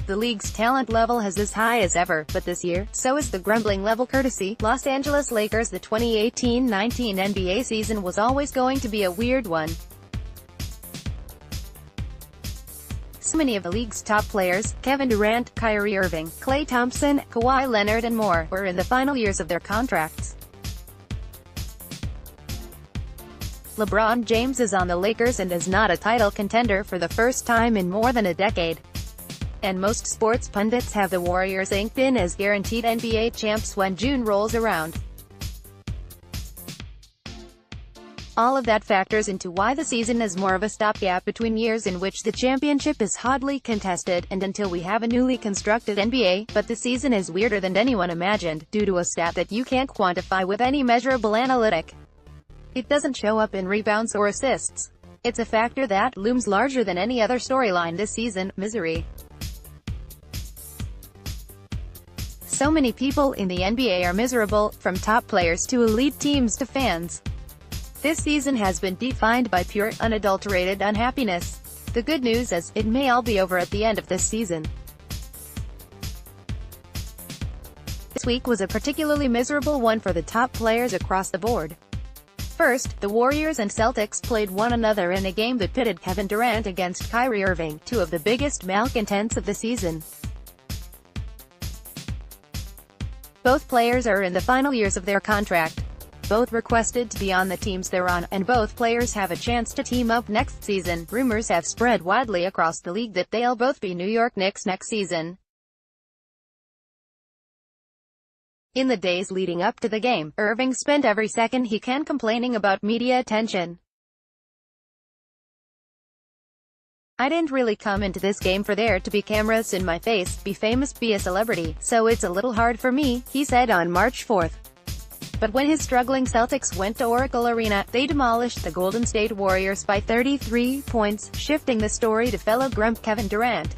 The league's talent level is as high as ever, but this year, so is the grumbling level courtesy Los Angeles Lakers. The 2018-19 NBA season was always going to be a weird one. So many of the league's top players, Kevin Durant, Kyrie Irving, Klay Thompson, Kawhi Leonard and more, were in the final years of their contracts. LeBron James is on the Lakers and is not a title contender for the first time in more than a decade. And most sports pundits have the Warriors inked in as guaranteed NBA champs when June rolls around. All of that factors into why the season is more of a stopgap between years in which the championship is hotly contested, and until we have a newly constructed NBA, but the season is weirder than anyone imagined, due to a stat that you can't quantify with any measurable analytic. It doesn't show up in rebounds or assists. It's a factor that looms larger than any other storyline this season: misery. So many people in the NBA are miserable, from top players to elite teams to fans. This season has been defined by pure, unadulterated unhappiness. The good news is, it may all be over at the end of this season. This week was a particularly miserable one for the top players across the board. First, the Warriors and Celtics played one another in a game that pitted Kevin Durant against Kyrie Irving, two of the biggest malcontents of the season. Both players are in the final years of their contract. Both requested to be on the teams they're on, and both players have a chance to team up next season. Rumors have spread widely across the league that they'll both be New York Knicks next season. In the days leading up to the game, Irving spent every second he can complaining about media attention. "I didn't really come into this game for there to be cameras in my face, be famous, be a celebrity, so it's a little hard for me," he said on March 4th. But when his struggling Celtics went to Oracle Arena, they demolished the Golden State Warriors by 33 points, shifting the story to fellow grump Kevin Durant.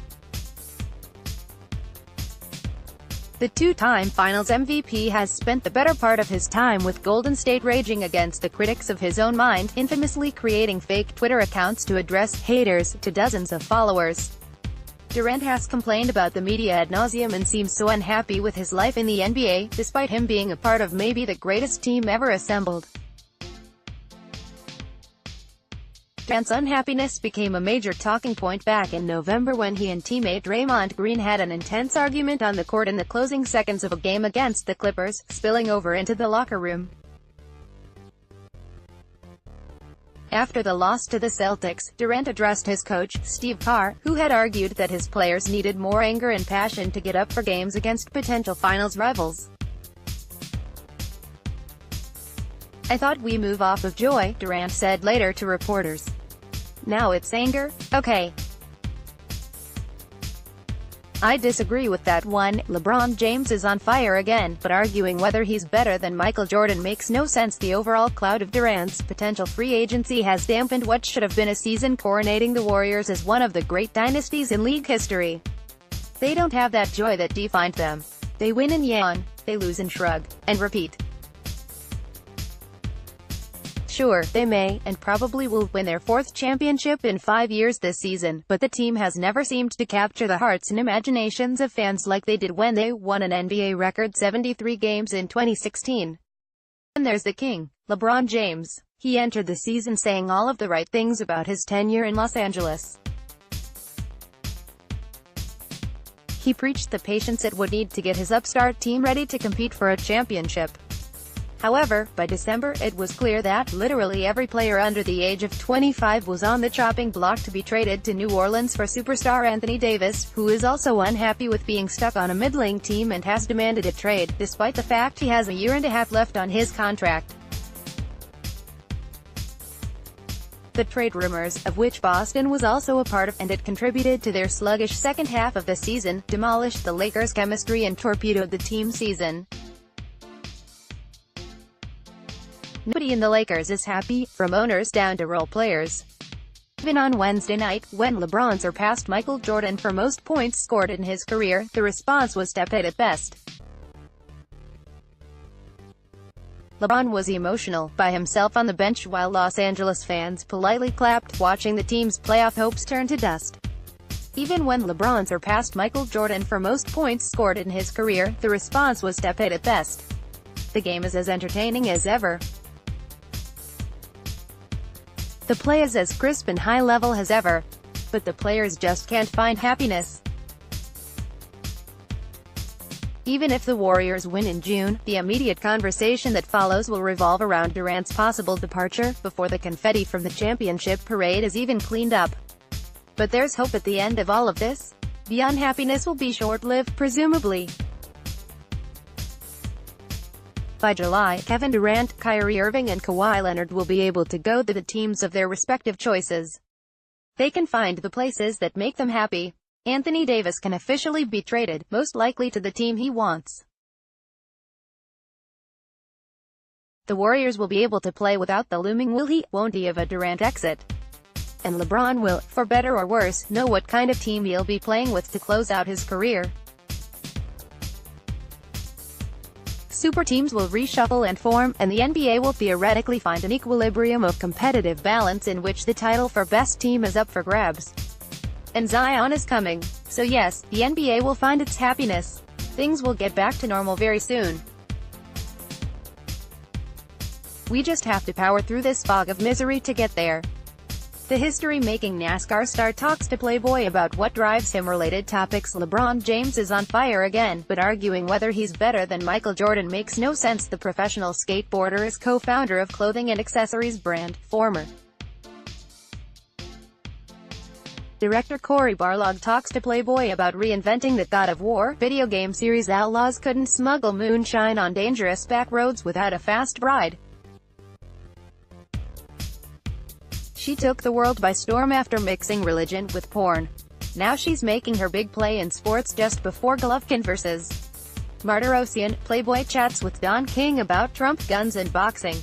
The two-time Finals MVP has spent the better part of his time with Golden State raging against the critics of his own mind, infamously creating fake Twitter accounts to address haters to dozens of followers. Durant has complained about the media ad nauseum and seems so unhappy with his life in the NBA, despite him being a part of maybe the greatest team ever assembled. Durant's unhappiness became a major talking point back in November when he and teammate Draymond Green had an intense argument on the court in the closing seconds of a game against the Clippers, spilling over into the locker room. After the loss to the Celtics, Durant addressed his coach, Steve Kerr, who had argued that his players needed more anger and passion to get up for games against potential finals rivals. "I thought we move off of joy," Durant said later to reporters. "Now it's anger? Okay. I disagree with that one." LeBron James is on fire again, but arguing whether he's better than Michael Jordan makes no sense. The overall cloud of Durant's potential free agency has dampened what should have been a season coronating the Warriors as one of the great dynasties in league history. They don't have that joy that defined them. They win and yawn, they lose and shrug, and repeat. Sure, they may, and probably will, win their fourth championship in 5 years this season, but the team has never seemed to capture the hearts and imaginations of fans like they did when they won an NBA record 73 games in 2016. And there's the king, LeBron James. He entered the season saying all of the right things about his tenure in Los Angeles. He preached the patience it would need to get his upstart team ready to compete for a championship. However, by December, it was clear that literally every player under the age of 25 was on the chopping block to be traded to New Orleans for superstar Anthony Davis, who is also unhappy with being stuck on a middling team and has demanded a trade, despite the fact he has a year and a half left on his contract. The trade rumors, of which Boston was also a part of, and it contributed to their sluggish second half of the season, demolished the Lakers' chemistry and torpedoed the team's season. Nobody in the Lakers is happy, from owners down to role players. Even on Wednesday night, when LeBron surpassed Michael Jordan for most points scored in his career, the response was tepid at best. LeBron was emotional, by himself on the bench while Los Angeles fans politely clapped, watching the team's playoff hopes turn to dust. Even when LeBron surpassed Michael Jordan for most points scored in his career, the response was tepid at best. The game is as entertaining as ever. The play is as crisp and high-level as ever. But the players just can't find happiness. Even if the Warriors win in June, the immediate conversation that follows will revolve around Durant's possible departure, before the confetti from the championship parade is even cleaned up. But there's hope at the end of all of this. The unhappiness will be short-lived, presumably. By July, Kevin Durant, Kyrie Irving and Kawhi Leonard will be able to go to the teams of their respective choices. They can find the places that make them happy. Anthony Davis can officially be traded, most likely to the team he wants. The Warriors will be able to play without the looming will he, won't he of a Durant exit. And LeBron will, for better or worse, know what kind of team he'll be playing with to close out his career. Super teams will reshuffle and form, and the NBA will theoretically find an equilibrium of competitive balance in which the title for best team is up for grabs. And Zion is coming. So yes, the NBA will find its happiness. Things will get back to normal very soon. We just have to power through this fog of misery to get there. The history-making NASCAR star talks to Playboy about what drives him. Related topics. LeBron James is on fire again, but arguing whether he's better than Michael Jordan makes no sense. The professional skateboarder is co-founder of clothing and accessories brand, former director Cory Barlog talks to Playboy about reinventing the God of War video game series. Outlaws couldn't smuggle moonshine on dangerous back roads without a fast bride. She took the world by storm after mixing religion with porn. Now she's making her big play in sports just before Golovkin vs. Martirosyan. Playboy chats with Don King about Trump, guns and boxing.